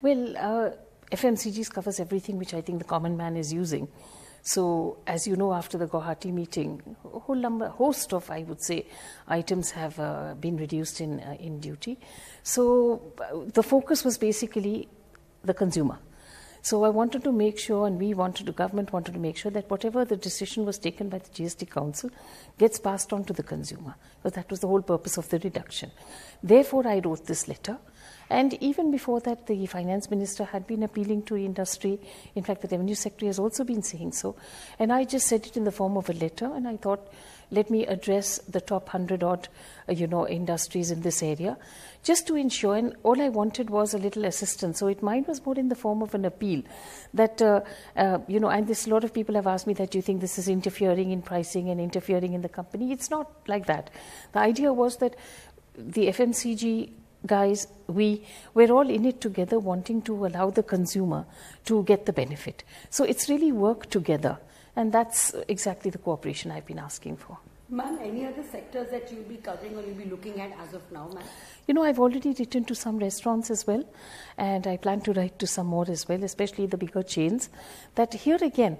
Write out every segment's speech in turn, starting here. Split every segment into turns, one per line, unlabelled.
Well, FMCGs covers everything which I think the common man is using. So, as you know, after the Guwahati meeting, a whole host of, I would say, items have been reduced in duty. So, the focus was basically the consumer. So, I wanted to make sure, and the government wanted to make sure that whatever the decision was taken by the GST Council gets passed on to the consumer, because that was the whole purpose of the reduction. Therefore, I wrote this letter. And even before that, the finance minister had been appealing to industry. In fact, the revenue secretary has also been saying so. And I just said it in the form of a letter, and I thought, let me address the top 100 odd, industries in this area, just to ensure. And all I wanted was a little assistance. So mine was more in the form of an appeal that, and this, a lot of people have asked me that, do you think this is interfering in pricing and interfering in the company? It's not like that. The idea was that the FMCG guys, we're all in it together, wanting to allow the consumer to get the benefit. So it's really work together, and that's exactly the cooperation I've been asking for.
Ma'am, any other sectors that you'll be covering or you'll be looking at as of now, ma'am?
I've already written to some restaurants as well, and I plan to write to some more as well, especially the bigger chains, that here again,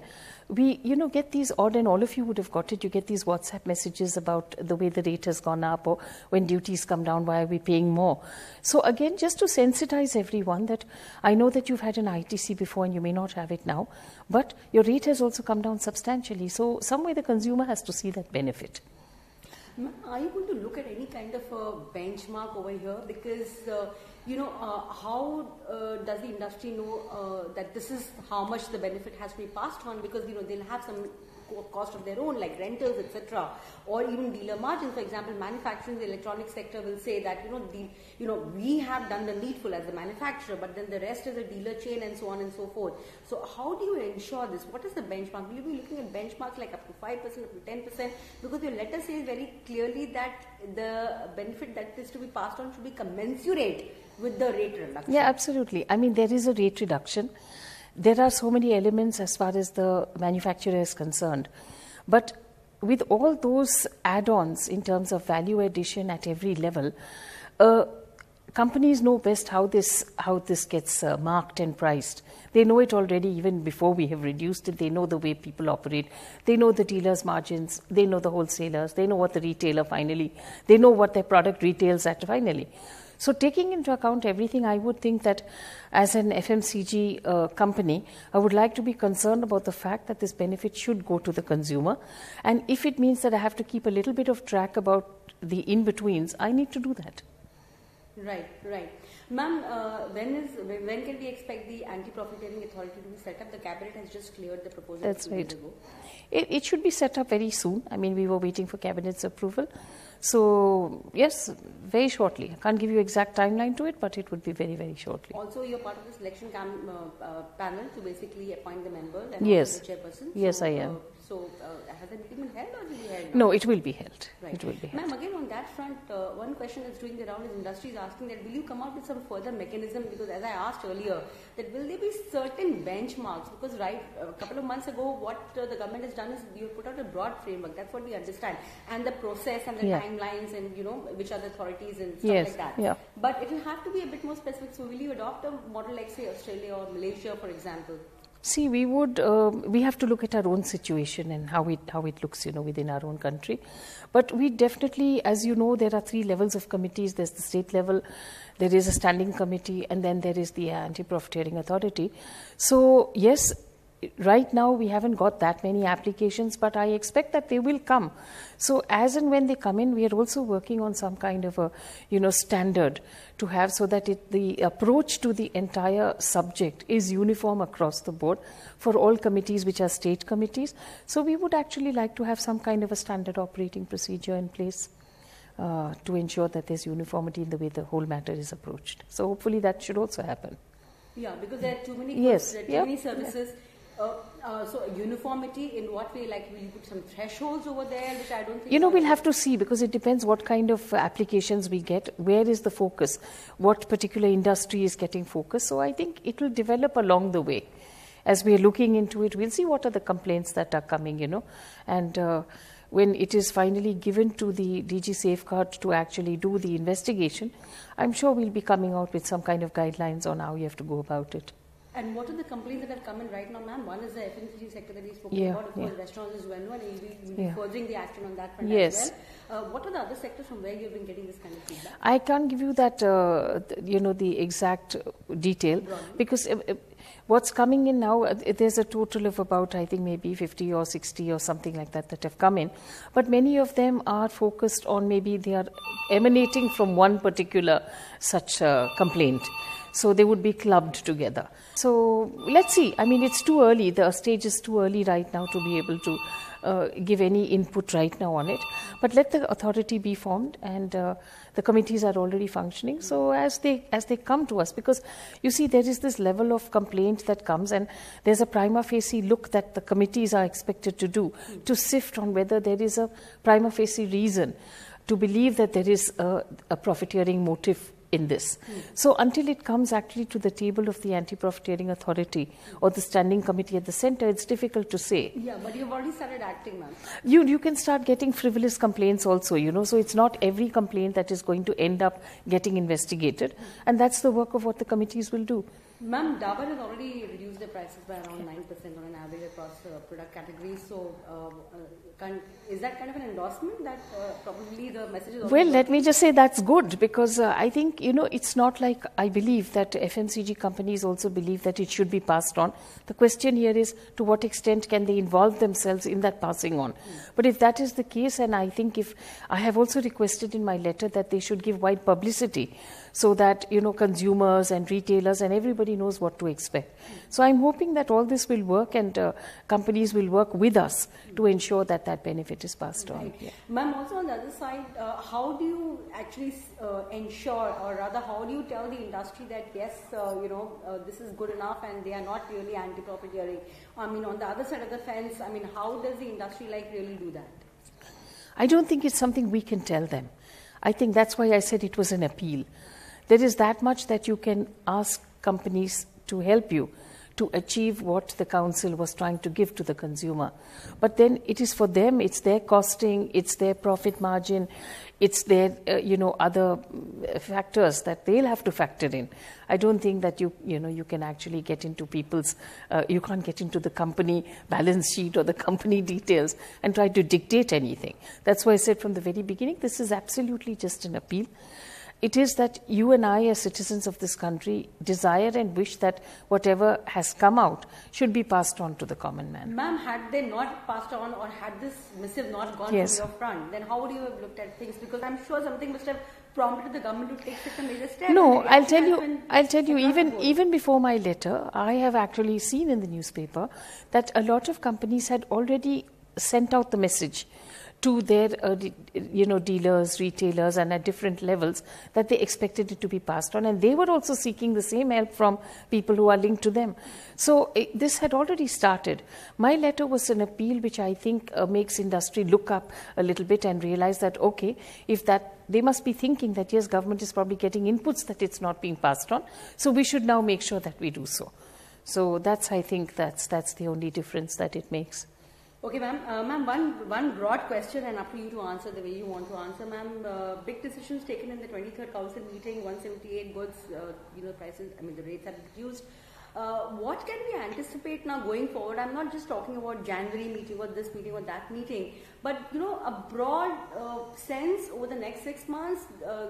we, get these odd, and all of you would have got it, you get these WhatsApp messages about the way the rate has gone up, or when duties come down, why are we paying more? So again, just to sensitize everyone that I know that you've had an ITC before and you may not have it now, but your rate has also come down substantially. So some way the consumer has to see that benefit.
Are you going to look at any kind of a benchmark over here? Because, how does the industry know that this is how much the benefit has to be passed on? Because, they'll have some cost of their own, like rentals, etc., or even dealer margins. For example, manufacturing, the electronics sector will say that, we have done the needful as the manufacturer, but then the rest is a dealer chain and so on and so forth. So how do you ensure this? What is the benchmark? Will you be looking at benchmarks like up to 5%, up to 10%? Because your letter says very clearly that the benefit that is to be passed on should be commensurate with the rate reduction.
Yeah, absolutely. I mean, there is a rate reduction. There are so many elements as far as the manufacturer is concerned. But with all those add-ons in terms of value addition at every level, companies know best how this gets marked and priced. They know it already even before we have reduced it. They know the way people operate. They know the dealers' margins. They know the wholesalers. They know what the retailer finally. They know what their product retails at finally. So taking into account everything, I would think that as an FMCG company, I would like to be concerned about the fact that this benefit should go to the consumer. And if it means that I have to keep a little bit of track about the in-betweens, I need to do that.
Right. Ma'am, when can we expect the anti-profiteering authority to be set up? The cabinet has just cleared the proposal.
That's right. It should be set up very soon. I mean, we were waiting for cabinet's approval. So, yes, very shortly. I can't give you exact timeline to it, but it would be very, very shortly.
Also, you're part of the selection panel to basically appoint the members and
yes.
also the chairperson.
Yes, I am.
Has the meeting been held or will it be held?
No, it will be held.
Right.
It will be held.
Ma'am, again on that front, one question that's doing the round is industry is asking that will you come out with some further mechanism? Because as I asked earlier, that will there be certain benchmarks? Because a couple of months ago, what the government has done is you put out a broad framework. That's what we understand, and the process and the timelines and which are the authorities and stuff like that.
Yeah.
But it will have to be a bit more specific. So will you adopt a model like say Australia or Malaysia, for example?
See, we have to look at our own situation and how it looks, within our own country. But we definitely, as you know, there are 3 levels of committees. There's the state level, there is a standing committee, and then there is the anti-profiteering authority. So, yes, right now we haven't got that many applications, but I expect that they will come. So as and when they come in, we are also working on some kind of a standard to have, so that the approach to the entire subject is uniform across the board for all committees which are state committees. So we would actually like to have some kind of a standard operating procedure in place to ensure that there's uniformity in the way the whole matter is approached. So hopefully that should also happen.
Yeah, because there are too many many services. So uniformity in what way? Like will you put some thresholds over there, which I don't think...
we'll have to see, because it depends what kind of applications we get, where is the focus, what particular industry is getting focus. So I think it will develop along the way. As we are looking into it, we'll see what are the complaints that are coming, and when it is finally given to the DG Safeguard to actually do the investigation, I'm sure we'll be coming out with some kind of guidelines on how you have to go about it.
And what are the complaints that have come in right now, ma'am? One is the FMCG sector that we spoke about. Of course, restaurants is well known, and we'll be furthering the action on that front as well. What are the other sectors from where you've been getting this kind of feedback? I
can't give you that, the exact detail, because what's coming in now, there's a total of about, I think, maybe 50 or 60 or something like that have come in. But many of them are focused on, maybe they are emanating from one particular such complaint. So they would be clubbed together. So let's see. I mean, it's too early. The stage is too early right now to be able to give any input right now on it. But let the authority be formed, and the committees are already functioning. So as they come to us, because you see there is this level of complaint that comes, and there's a prima facie look that the committees are expected to do to sift on whether there is a prima facie reason to believe that there is a profiteering motive in this. So until it comes actually to the table of the anti-profiteering authority or the standing committee at the center, it's difficult to say.
Yeah, but you've already started acting, ma'am.
You can start getting frivolous complaints also, so it's not every complaint that is going to end up getting investigated, and that's the work of what the committees will do.
Ma'am, Dabur has already reduced their prices by around 9% on an average across product categories. So, is that kind of an endorsement that probably the message is?
Well, let me just say that's good, because I think, it's not like I believe that FMCG companies also believe that it should be passed on. The question here is, to what extent can they involve themselves in that passing on? But if that is the case, and I think I have also requested in my letter that they should give wide publicity, so that, consumers and retailers and everybody knows what to expect. So I'm hoping that all this will work, and companies will work with us to ensure that that benefit is passed on.
Yeah. Ma'am, also on the other side, how do you actually ensure, or rather how do you tell the industry that yes, this is good enough and they are not really anti-profiteering? I mean, on the other side of the fence, how does the industry really do that?
I don't think it's something we can tell them. I think that's why I said it was an appeal. There is that much that you can ask companies to help you to achieve what the council was trying to give to the consumer. But then it is for them, it's their costing, it's their profit margin, it's their, other factors that they'll have to factor in. I don't think that you can actually get into people's, you can't get into the company balance sheet or the company details and try to dictate anything. That's why I said from the very beginning, this is absolutely just an appeal. It is that you and I, as citizens of this country, desire and wish that whatever has come out should be passed on to the common man.
Ma'am, had they not passed on, or had this missive not gone from your front, then how would you have looked at things? Because I'm sure something must have prompted the government to take such a major step.
No, I'll tell you, even before my letter, I have actually seen in the newspaper that a lot of companies had already sent out the message to their, dealers, retailers, and at different levels, that they expected it to be passed on. And they were also seeking the same help from people who are linked to them. So this had already started. My letter was an appeal which I think makes industry look up a little bit and realize that, okay, they must be thinking that, yes, government is probably getting inputs that it's not being passed on. So we should now make sure that we do so. So I think that's the only difference that it makes.
Okay, ma'am. Ma'am, one broad question, and up to you to answer the way you want to answer, ma'am. Big decisions taken in the 23rd Council meeting, 178 goods, prices, the rates have reduced. What can we anticipate now going forward? I'm not just talking about January meeting or this meeting or that meeting, but, a broad sense over the next 6 months,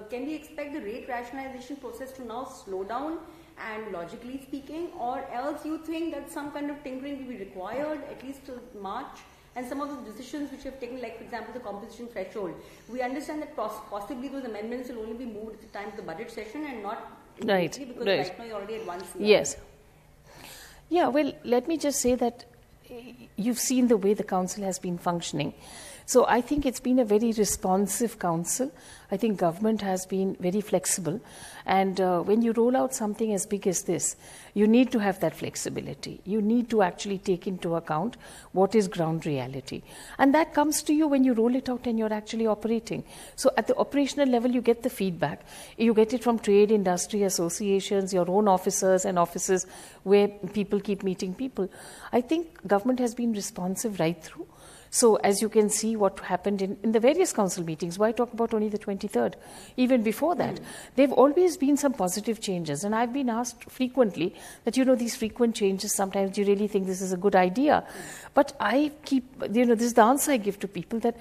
can we expect the rate rationalization process to now slow down? And logically speaking, or else you think that some kind of tinkering will be required at least till March, and some of the decisions which you have taken, like for example the composition threshold, we understand that possibly those amendments will only be moved at the time of the budget session and not immediately, because right now you're already at 1 CR.
Yes. Yeah, well, let me just say that you've seen the way the council has been functioning. So I think it's been a very responsive council. I think government has been very flexible. And when you roll out something as big as this, you need to have that flexibility. You need to actually take into account what is ground reality. And that comes to you when you roll it out and you're actually operating. So at the operational level, you get the feedback. You get it from trade, industry, associations, your own officers and offices where people keep meeting people. I think government has been responsive right through. So as you can see what happened in the various council meetings, why talk about only the 23rd? Even before that, there have always been some positive changes. And I've been asked frequently that, these frequent changes, sometimes do you really think this is a good idea? But I keep, this is the answer I give to people, that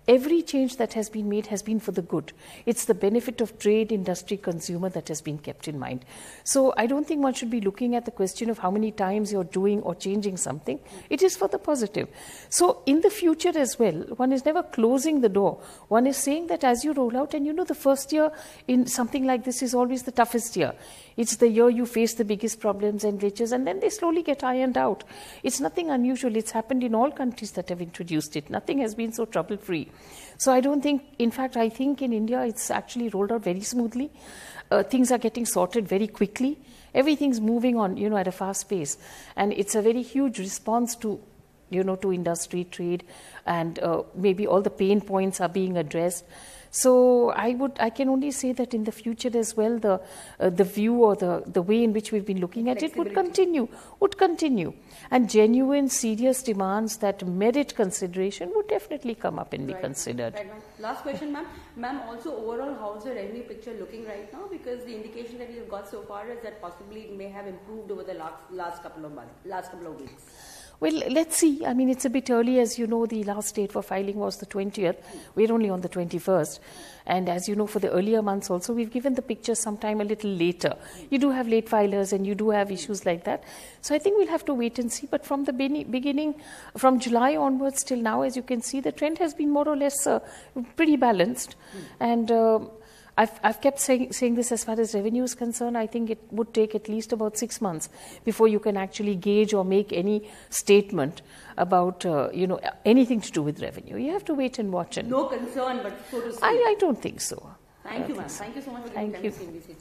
every change that has been made has been for the good. It's the benefit of trade, industry, consumer that has been kept in mind. So I don't think one should be looking at the question of how many times you're doing or changing something. It is for the positive. So in the future as well, one is never closing the door. One is saying that as you roll out, and the first year in something like this is always the toughest year. It's the year you face the biggest problems and glitches, and then they slowly get ironed out. It's nothing unusual. It's happened in all countries that have introduced it. Nothing has been so trouble-free. So I don't think, in fact, I think in India it's actually rolled out very smoothly. Things are getting sorted very quickly. Everything's moving on, at a fast pace. And it's a very huge response to, to industry, trade, and maybe all the pain points are being addressed. So I can only say that in the future as well, the view or the way in which we've been looking at it would continue. And genuine, serious demands that merit consideration would definitely come up and be considered.
Right, last question, ma'am. Ma'am, also overall, how's the revenue picture looking right now? Because the indication that we've got so far is that possibly it may have improved over the last couple of weeks.
Well, let's see. I mean, it's a bit early. As you know, the last date for filing was the 20th. We're only on the 21st. And as you know, for the earlier months also, we've given the picture sometime a little later. You do have late filers and you do have issues like that. So I think we'll have to wait and see. But from the beginning, from July onwards till now, as you can see, the trend has been more or less pretty balanced. And I've kept saying this as far as revenue is concerned. I think it would take at least about 6 months before you can actually gauge or make any statement about anything to do with revenue. You have to wait and watch. And
no concern, but so to say.
I don't think so.
Thank you, ma'am. Thank you so much for giving time to CNBC.